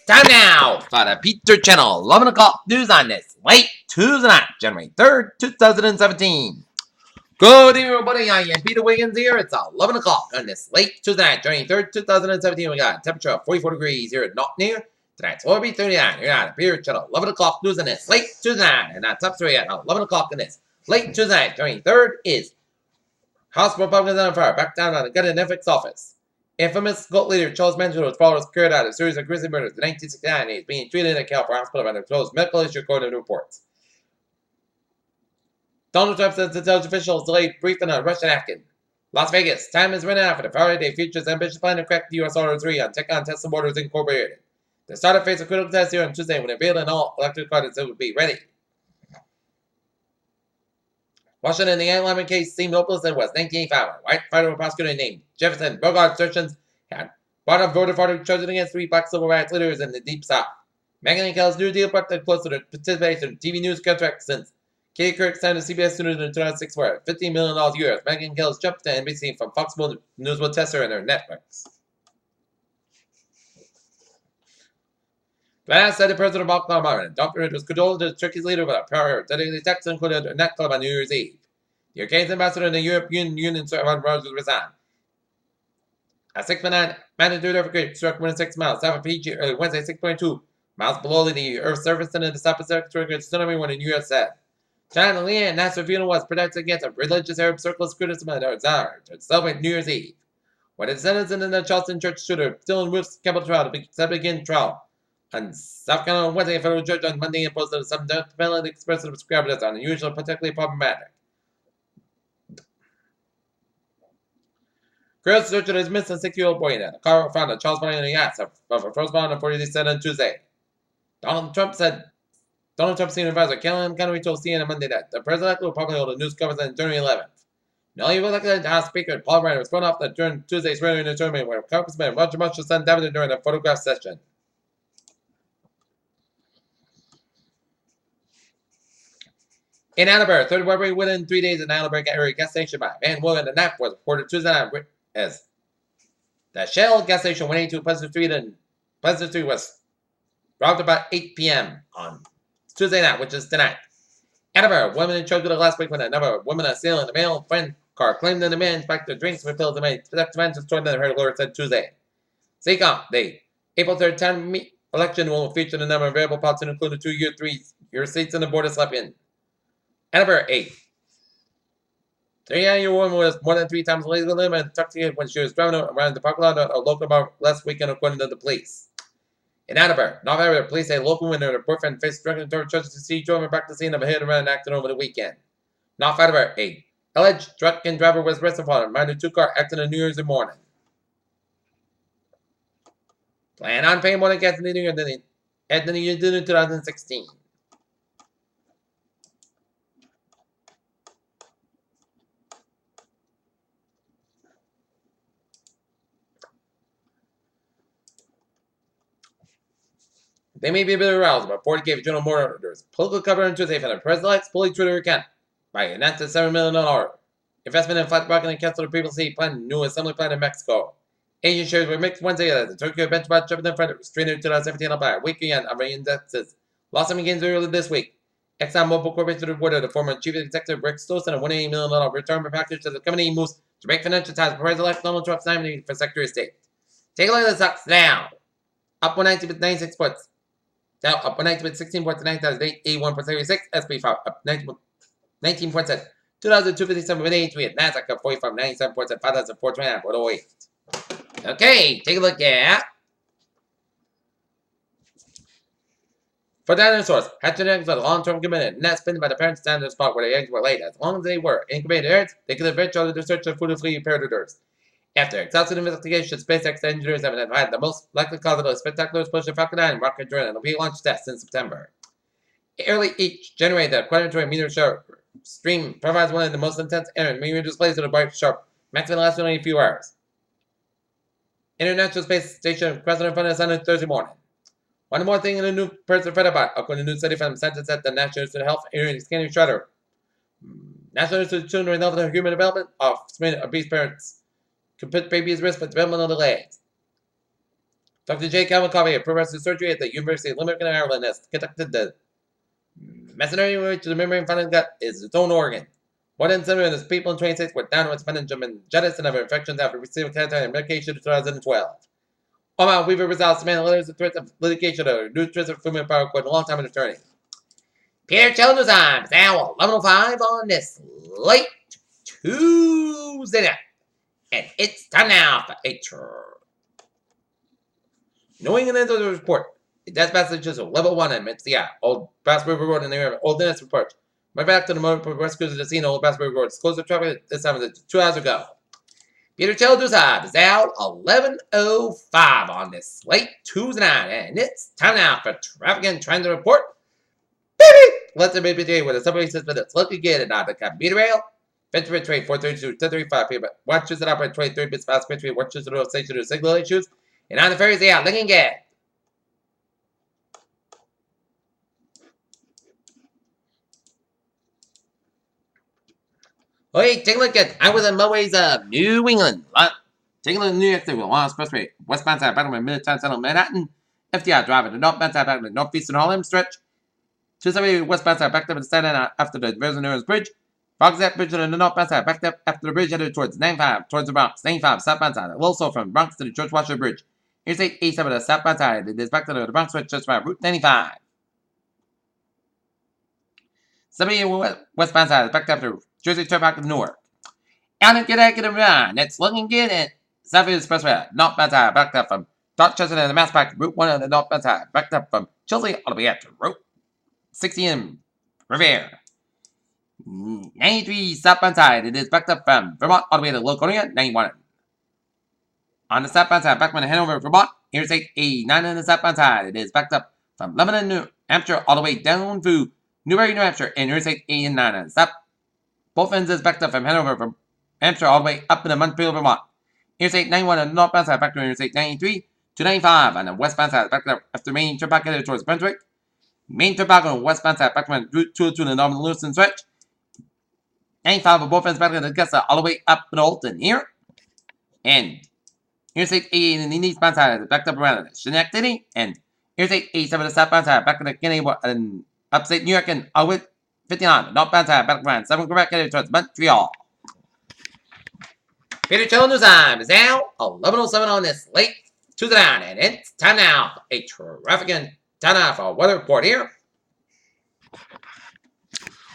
Time now for the Peter Channel 11 o'clock news on this late Tuesday night, January 3rd, 2017. Good evening, everybody. I am Peter Wiggins here. It's 11 o'clock on this late Tuesday night, January 3rd, 2017. We got a temperature of 44 degrees here at North Near. Tonight's will be 39 here on the Peter Channel 11 o'clock news on this late Tuesday night. And that's up to at 11 o'clock on this late Tuesday night, January 3rd is House Republicans on fire. Back down on the gun in Netflix office. Infamous cult leader Charles Manson was followers carried out a series of grisly murders in 1969. He is being treated in a California hospital under closed medical issue according to reports. Donald Trump says intelligence officials delayed briefing on Russian Afghan. Las Vegas, time is running out for the Friday Futures ambitious plan to crack the U.S. Order 3 on Tech on Tesla Motors Incorporated. The startup faced a critical test here on Tuesday when it revealed in all electric cars that would be ready. Washington, the Alabama case seemed hopeless and was 1985. A white federal prosecutor named Jefferson Bogart assertions had brought up voter fraud charges against three black civil rights leaders in the Deep South. Meghan and Kelly's new deal brought them close to the participation in TV news contract since Katie Couric signed a CBS News in 2006 for $15 million US. Meghan and Kelly's jumped to NBC from Fox News will test her and her networks. Last said the president of Baltimore Martin, Dr. Richards condoled to Turkey's leader with a prayer that the attacks included a nightclub on New Year's Eve. The UK's ambassador in the European Union, Sir Evan Rogers, resigned. A 6.9 magnitude earthquake struck within 6 miles south of Fiji early Wednesday, 6.2 miles below the Earth's surface, and in the South Pacific triggered tsunami when the U.S. said. China Lian Nasser funeral was protected against a religious Arab circle's criticism of their desire to celebrate New Year's Eve. When the descendants in the Charleston church shooter, Dylan Roof's capital trial to begin trial. On South Carolina Wednesday, a federal judge on Monday imposed some death penalty expressed to describe it as unusual, particularly problematic. Girls searched his missing 6-year-old boy in a car found a Charles Body in the yacht of a first bond on 40 said on Tuesday. Donald Trump senior advisor Kellyanne Conway told CNN on Monday that the president will probably hold a news conference on January 11th. Newly elected House Speaker Paul Ryan was thrown off during Tuesday's swearing in tournament where Congressman Roger Marshall's son David during a photograph session. In Attleboro, third robbery within 3 days in Attleboro area gas station by Van William. The knife was reported Tuesday night as the Shell gas station 182 Pleasant Street and Pleasant Street was robbed about 8 p.m. on Tuesday night, which is tonight. Attleboro, women in charge of the last week when a number of women assailing the male friend car claimed that the man packed their drinks with pills and made demands toward them, her lawyer said Tuesday. Seacom, the April 3rd town election will feature a number of available plots and include the 2-year, 3-year seats and the board of selectmen. Attleboro 8. 3-year-old woman was more than 3 times legal limit and intoxicated when she was driving around the parking lot at a local bar last weekend, according to the police. In Attleboro, North Area, police say a local woman and her boyfriend faced drunken charges to see drove back to the scene of a hit-and-run accident over the weekend. North Attleboro 8. Alleged drunken driver was arrested for a minor 2-car accident on New Year's morning. Plan on paying more than gas in the year than you did in 2016. They may be a bit aroused, but Ford gave General Motors political cover on Tuesday for the president's fully Twitter account by announced a $7 million investment in flat rocket and canceled the previously planned new assembly plant in Mexico. Asian shares were mixed Wednesday as the Tokyo benchmark jumped in front of restrained 2017 up by a week again on indexes. Lost some gains earlier this week. ExxonMobil Corporation reported the former chief executive Rick Stoltz and a $180 million return package as the company moves to break financial ties with President-elect Donald Trump's nominee for Secretary of State. Take a look at the stocks now. Up 190 with 96 points. Dow up 190 with 16 points at 9,881.76. SP 5 up 19 points at 2,257.83. At Nasdaq up 45.97 points at 5,429.08. Okay, take a look at. For dinosaurs, hatching eggs with a long-term commitment, not spending by the parents down to the spot where the eggs were laid. As long as they were incubated eggs, they could eventually search for food and flee predators. After exhaustive investigation, SpaceX engineers have identified the most likely cause of the spectacular explosion of Falcon 9 rocket during an launch test in September. Early each generated a quadrant meter sharp stream provides one of the most intense mirror displays of the bright sharp, maximum last only a few hours. International Space Station crossing in front of the sun on Thursday morning. One more thing in the new person read about, according to a new study from scientists at the National Institute of Health and Scanning Shredder. National Institute of Children and Health and Human Development of obese parents could put babies at risk for developmental delays. Dr. J. Calvin Coffey, a progressive surgery at the University of Limerick in Ireland, has conducted the mesentery, which the membrane found in the gut is its own organ. 1 in 7 of the people in 26 were down with meningitis and other infections after receiving cancer medication in 2012. Omar Weaver resolves to man letters of threats of litigation or new threats of movement power quite a long time in attorney. Peter Children's time is now 11:05 on this late Tuesday night. And it's time now for New England Intelligence Report. That's passages of level 1 and it's Old Bass River Road in the area of Old Dennis Report. Right back to the motor rescues of the scene, Old Bass River Road. It's closed to traffic this time 2 hours ago. Peter Children's time is now 11:05 on this late Tuesday night. And it's time now for Traffic and Transit Report. Baby! Let's the baby day with a subway system that's looking good and not the commuter rail. Venture train 432 1035 people. Watches it operate 23 bits fast between watches the station to signal issues. And on the ferries, looking good. Hey, take a look at I was in motorways of New England. Taking a look at New York City with Long Expressway. Westbound side back to Midtown Central Manhattan. FDR driving the northbound side back to the Northeastern Harlem stretch. 270 westbound side backed up at the side end after the Versailles Bridge. Bogzat Bridge on the northbound side backed up after the bridge headed towards 95 towards the Bronx. 95 southbound side. Also from Bronx to the George Washington Bridge. Interstate 87 the southbound side. It is back to the Bronx stretch just by Route 95. 78 westbound side is backed up to Jersey Turnpike to Newark. Out and get around. It's looking good at Southfield Expressway. Northbound side backed up from Dorchester to the Mass Pike. Route 1 on the northbound side. Backed up from Chelsea all the way up to Route 60 in Revere. 93 southbound side. It is backed up from Vermont all the way to Laconia. 91. On the southbound side, back from Hanover, Vermont. Interstate 89 on the southbound side. It is backed up from Lebanon, New Hampshire all the way down to Newbury, New Hampshire. And Interstate 89 on the south. Both ends is backed up from Hanover, from Hampshire all the way up into Montreal, Vermont. Interstate 91 on the northbound side, back to Interstate 93 to 95 on the westbound side, backed up after Main Turnpike headed towards Brunswick. Main Turnpike on the westbound side, back from Route 202 to the Northern Lewiston stretch. 95 on both ends back to Augusta all the way up in Alton here. And Interstate 88 in the eastbound side is backed up around Schenectady. And Interstate 87 on the southbound side, back to Kennedy and upstate New York and all the way 59, northbound side, back around 7 Quebec headed towards Montreal. Peter Children's time is now 11:07 on this late Tuesday night, and it's time now for a traffic and time now for a weather report here.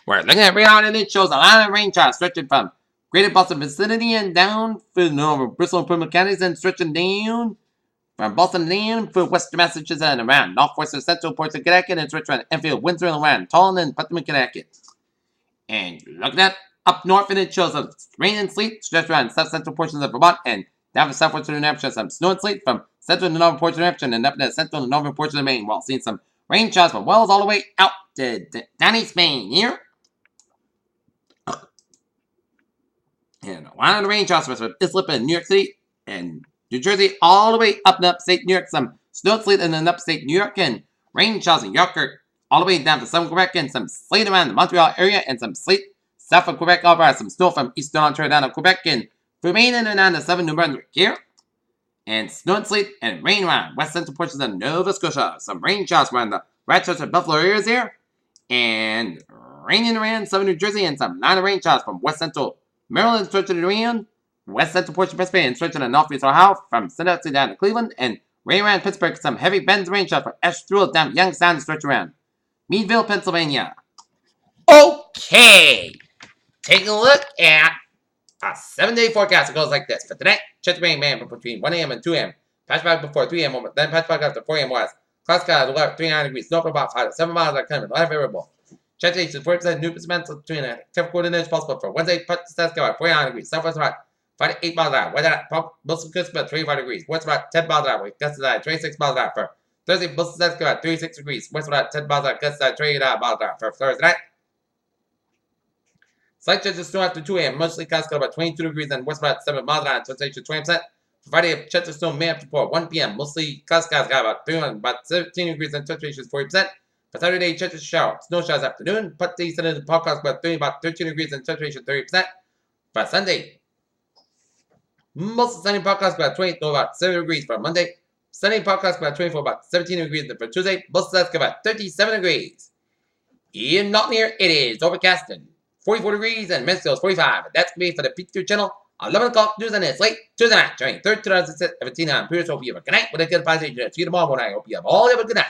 We're looking at radar and it shows a line of rain showers stretching from Greater Boston vicinity and down through Bristol and Plymouth counties and stretching down from Boston down through western Massachusetts and around northwestern central ports of Connecticut and stretching around Enfield, Windsor, and around Taunton and Putnam, Connecticut. And looking at up north, and it shows some rain and sleet stretched around south central portions of Vermont and down from southwestern New Hampshire, some snow and sleet from central to northern portions of New Hampshire and up in the central and northern portions of Maine, while seeing some rain showers from Wells all the way out to down East Maine here. And one of the rain showers from Islip in New York City and New Jersey all the way up in upstate New York, some snow and sleet in upstate New York and rain showers in York all the way down to southern Quebec and some sleet around the Montreal area and some sleet south of Quebec, all right, some snow from eastern Ontario down to Quebec and from Maine and down to southern New Brunswick here. And snow and sleet and rain around west central portions of Nova Scotia. Some rain showers around the Rochester Buffalo areas here. And raining around southern New Jersey and some minor rain showers from west central Maryland stretching around west central portion of Pennsylvania and stretching to northeast Ohio from Cincinnati down to Cleveland. And rain around Pittsburgh, some heavy bends rain showers from Asheville down to Youngstown and stretch around Meadville, Pennsylvania. Okay. Taking a look at a 7-day forecast. It goes like this. For tonight, chance of rain between 1 a.m. and 2 a.m. Patch back before 3 a.m. Then patch back after 4 a.m. west. Cloud skies 39 degrees. North about 5 to 7 miles are coming. Light variable. Chance of 40% new percent between a 10 coordinates possible for Wednesday. Patch skies 49 degrees. Southwest about 5 to 8 miles an hour. Weather most coast about 25 degrees. West about 10 miles an hour. Gust at 26 miles an hour. For Thursday, most skies about 36 degrees. West about 10 miles an hour. Gust at 29 miles an hour. For Thursday night. Slight chance of snow after 2 a.m. Mostly clouds got about 22 degrees and west about 7 miles an hour. Temperature 20%. For Friday, chance of snow may after 1 p.m. Mostly clouds got about 17 degrees and temperature is 40%. For Saturday, chance of shower. Snow showers afternoon. Put the eastern and podcast about 13 degrees and temperature 30%. For Sunday, most of the sunny podcast about 20 to about 7 degrees. For Monday, Sunday podcast about 24, about 17 degrees for Tuesday. Most of about 37 degrees. In Not Near, it is overcast and 44 degrees, and Mansfield 45. That's me for the P2 channel. 11 o'clock news, and it's late Tuesday night, January 3rd, 2017. I'm Pierce. Hope you have a good night with a good positive. See you tomorrow morning. I hope you have all have a good night.